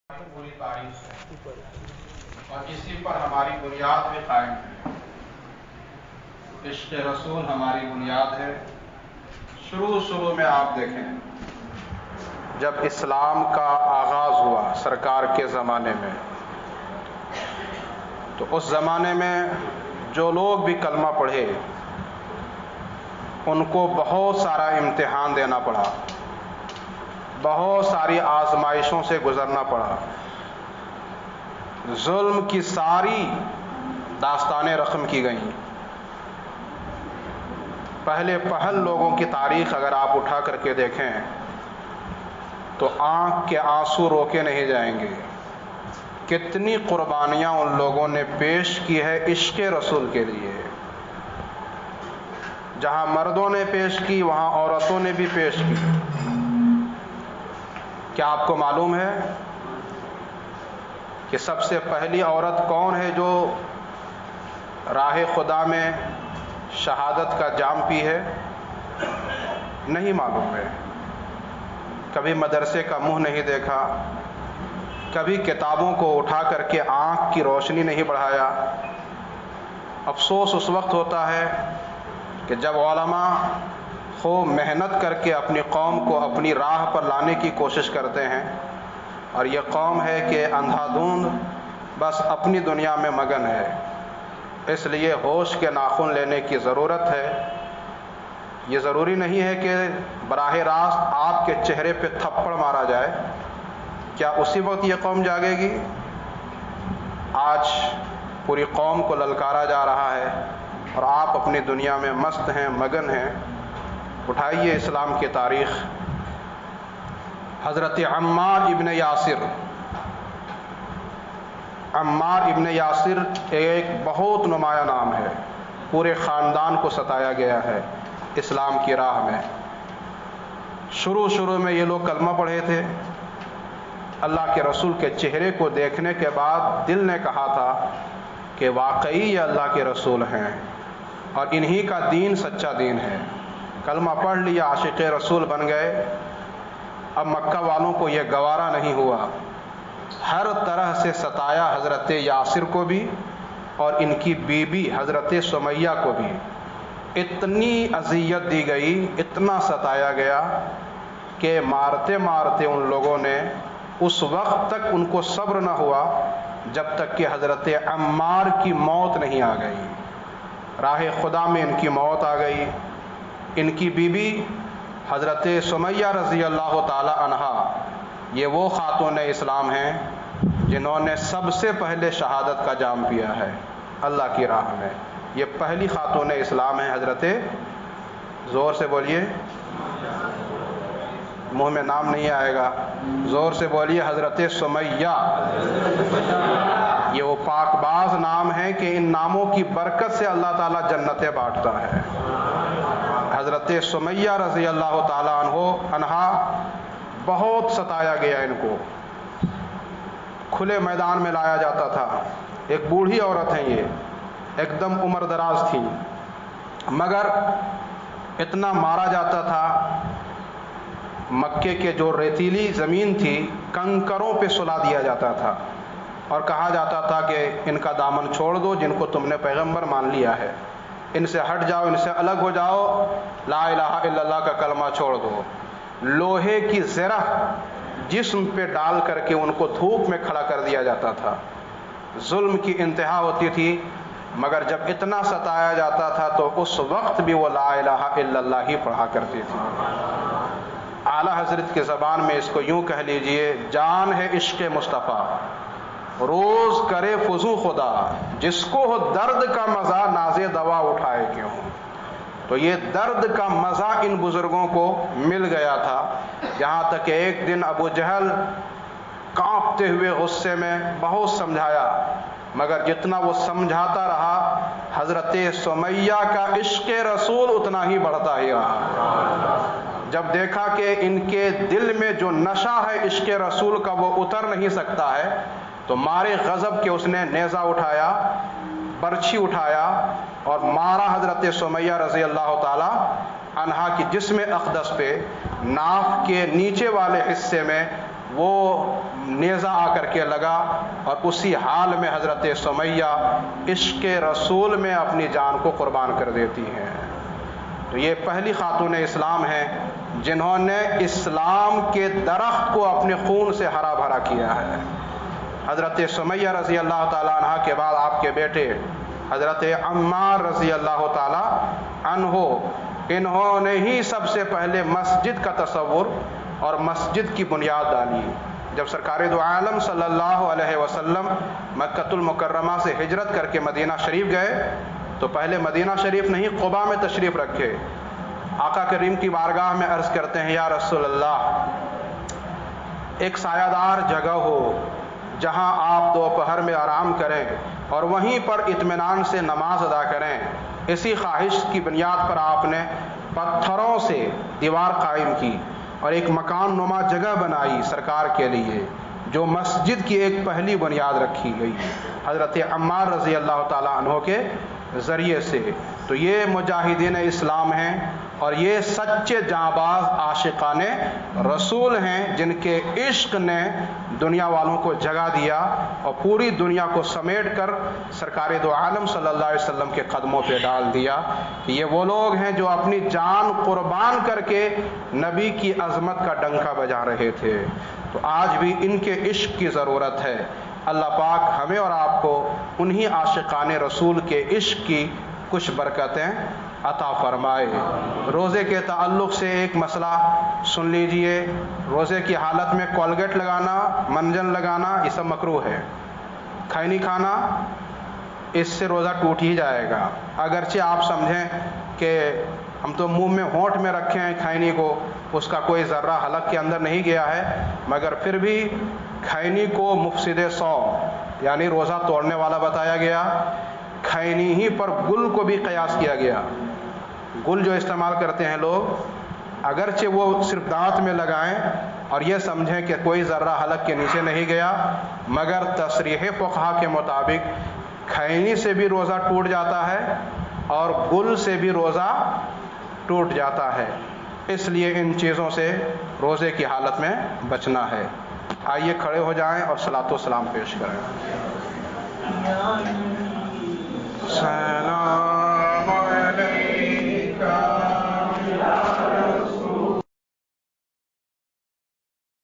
پوری تاریخ ہے اور اسی پر ہماری بنیاد بھی قائم ہے۔ عشق رسول ہماری بنیاد ہے۔ شروع میں آپ دیکھیں، جب اسلام کا آغاز ہوا سرکار کے زمانے میں، تو اس زمانے میں جو لوگ بھی کلمہ پڑھے ان کو بہت سارا امتحان دینا پڑا، بہت ساری آزمائشوں سے گزرنا پڑا، ظلم کی ساری داستانیں رقم کی گئیں۔ پہلے پہل لوگوں کی تاریخ اگر آپ اٹھا کر کے دیکھیں تو آنکھ کے آنسو روکے نہیں جائیں گے۔ کتنی قربانیاں ان لوگوں نے پیش کی ہے عشق رسول کے لیے۔ جہاں مردوں نے پیش کی وہاں عورتوں نے بھی پیش کی۔ کیا آپ کو معلوم ہے کہ سب سے پہلی عورت کون ہے جو راہ خدا میں شہادت کا جام پی ہے؟ نہیں معلوم ہے۔ کبھی مدرسے کا منہ نہیں دیکھا، کبھی کتابوں کو اٹھا کر کے آنکھ کی روشنی نہیں بڑھایا۔ افسوس اس وقت ہوتا ہے کہ جب علماء خوب محنت کر کے اپنی قوم کو اپنی راہ پر لانے کی کوشش کرتے ہیں اور یہ قوم ہے کہ اندھا دھند بس اپنی دنیا میں مگن ہے۔ اس لیے ہوش کے ناخن لینے کی ضرورت ہے۔ یہ ضروری نہیں ہے کہ براہ راست آپ کے چہرے پہ تھپڑ مارا جائے۔ کیا اسی وقت یہ قوم جاگے گی؟ آج پوری قوم کو للکارا جا رہا ہے اور آپ اپنی دنیا میں مست ہیں، مگن ہیں۔ اٹھائیے اسلام کی تاریخ۔ حضرت عمار ابن یاسر، عمار ابن یاسر ایک بہت نمایاں نام ہے، پورے خاندان کو ستایا گیا ہے اسلام کی راہ میں۔ شروع میں یہ لوگ کلمہ پڑھے تھے۔ اللہ کے رسول کے چہرے کو دیکھنے کے بعد دل نے کہا تھا کہ واقعی یہ اللہ کے رسول ہیں اور انہی کا دین سچا دین ہے۔ کلمہ پڑھ لیا، عاشق رسول بن گئے۔ اب مکہ والوں کو یہ گوارا نہیں ہوا، ہر طرح سے ستایا حضرت یاسر کو بھی اور ان کی بیوی حضرت سمیہ کو بھی۔ اتنی اذیت دی گئی، اتنا ستایا گیا کہ مارتے مارتے ان لوگوں نے اس وقت تک ان کو صبر نہ ہوا جب تک کہ حضرت عمار کی موت نہیں آ گئی۔ راہ خدا میں ان کی موت آ گئی۔ ان کی بیوی حضرت سمیہ رضی اللہ تعالی عنہا، یہ وہ خاتون اسلام ہیں جنہوں نے سب سے پہلے شہادت کا جام پیا ہے اللہ کی راہ میں۔ یہ پہلی خاتون اسلام ہیں حضرت، زور سے بولیے، منہ میں نام نہیں آئے گا، زور سے بولیے، حضرت سمیہ۔ یہ وہ پاک باز نام ہیں کہ ان ناموں کی برکت سے اللہ تعالیٰ جنتیں بانٹتا ہے۔ حضرت سمیہ رضی اللہ تعالیٰ عنہا، بہت ستایا گیا ان کو، کھلے میدان میں لایا جاتا تھا۔ ایک بوڑھی عورت ہیں، یہ ایک دم عمر دراز تھی، مگر اتنا مارا جاتا تھا۔ مکے کے جو ریتیلی زمین تھی کنکروں پہ سلا دیا جاتا تھا اور کہا جاتا تھا کہ ان کا دامن چھوڑ دو، جن کو تم نے پیغمبر مان لیا ہے، ان سے ہٹ جاؤ، ان سے الگ ہو جاؤ، لا الہ الا اللہ کا کلمہ چھوڑ دو۔ لوہے کی زرہ جسم پہ ڈال کر کے ان کو دھوپ میں کھڑا کر دیا جاتا تھا۔ ظلم کی انتہا ہوتی تھی، مگر جب اتنا ستایا جاتا تھا تو اس وقت بھی وہ لا الہ الا اللہ ہی پڑھا کرتی تھی۔ اعلیٰ حضرت کی زبان میں اس کو یوں کہہ لیجئے، جان ہے عشق مصطفیٰ روز کرے فضو خدا، جس کو ہو درد کا مزہ ناز دوا اٹھائے کیوں۔ تو یہ درد کا مزہ ان بزرگوں کو مل گیا تھا، یہاں تک کہ ایک دن ابو جہل کانپتے ہوئے غصے میں بہت سمجھایا، مگر جتنا وہ سمجھاتا رہا حضرت سمیہ کا عشق رسول اتنا ہی بڑھتا ہی رہا۔ جب دیکھا کہ ان کے دل میں جو نشہ ہے عشق رسول کا وہ اتر نہیں سکتا ہے، تو مارے غضب کے اس نے نیزہ اٹھایا، برچھی اٹھایا اور مارا حضرت سمیہ رضی اللہ تعالی عنہا کی جسم اقدس پہ، ناف کے نیچے والے حصے میں وہ نیزہ آ کر کے لگا اور اسی حال میں حضرت سمیہ عشق رسول میں اپنی جان کو قربان کر دیتی ہیں۔ تو یہ پہلی خاتون اسلام ہیں جنہوں نے اسلام کے درخت کو اپنے خون سے ہرا بھرا کیا ہے۔ حضرت سمیہ رضی اللہ تعالیٰ عنہ کے بعد آپ کے بیٹے حضرت عمار رضی اللہ تعالیٰ عنہ، انہوں نے ہی سب سے پہلے مسجد کا تصور اور مسجد کی بنیاد ڈالی۔ جب سرکار دو عالم صلی اللہ علیہ وسلم مکۃ المکرمہ سے ہجرت کر کے مدینہ شریف گئے تو پہلے مدینہ شریف نہیں، قباء میں تشریف رکھے۔ آقا کریم کی بارگاہ میں عرض کرتے ہیں، یا رسول اللہ، ایک سایہ دار جگہ ہو جہاں آپ دوپہر میں آرام کریں اور وہیں پر اطمینان سے نماز ادا کریں۔ اسی خواہش کی بنیاد پر آپ نے پتھروں سے دیوار قائم کی اور ایک مکان نما جگہ بنائی سرکار کے لیے، جو مسجد کی ایک پہلی بنیاد رکھی گئی حضرت عمار رضی اللہ تعالیٰ عنہ کے ذریعے سے۔ تو یہ مجاہدین اسلام ہیں اور یہ سچے جانباز عاشقان رسول ہیں جن کے عشق نے دنیا والوں کو جگا دیا اور پوری دنیا کو سمیٹ کر سرکار دو عالم صلی اللہ علیہ وسلم کے قدموں پہ ڈال دیا۔ یہ وہ لوگ ہیں جو اپنی جان قربان کر کے نبی کی عظمت کا ڈنکا بجا رہے تھے۔ تو آج بھی ان کے عشق کی ضرورت ہے۔ اللہ پاک ہمیں اور آپ کو انہی عاشقان رسول کے عشق کی کچھ برکتیں عطا فرمائے۔ روزے کے تعلق سے ایک مسئلہ سن لیجئے۔ روزے کی حالت میں کولگیٹ لگانا، منجن لگانا، یہ سب مکروہ ہے۔ کھینی کھانا، اس سے روزہ ٹوٹ ہی جائے گا۔ اگرچہ آپ سمجھیں کہ ہم تو منہ میں ہونٹ میں رکھے ہیں کھینی کو، اس کا کوئی ذرہ حلق کے اندر نہیں گیا ہے، مگر پھر بھی کھینی کو مفسد صوم یعنی روزہ توڑنے والا بتایا گیا۔ کھینی ہی پر گل کو بھی قیاس کیا گیا۔ گل جو استعمال کرتے ہیں لوگ، اگرچہ وہ صرف دانت میں لگائیں اور یہ سمجھیں کہ کوئی ذرہ حلق کے نیچے نہیں گیا، مگر تصریح فقہا کے مطابق کھینی سے بھی روزہ ٹوٹ جاتا ہے اور گل سے بھی روزہ ٹوٹ جاتا ہے۔ اس لیے ان چیزوں سے روزے کی حالت میں بچنا ہے۔ آئیے کھڑے ہو جائیں اور صلاۃ و سلام پیش کریں۔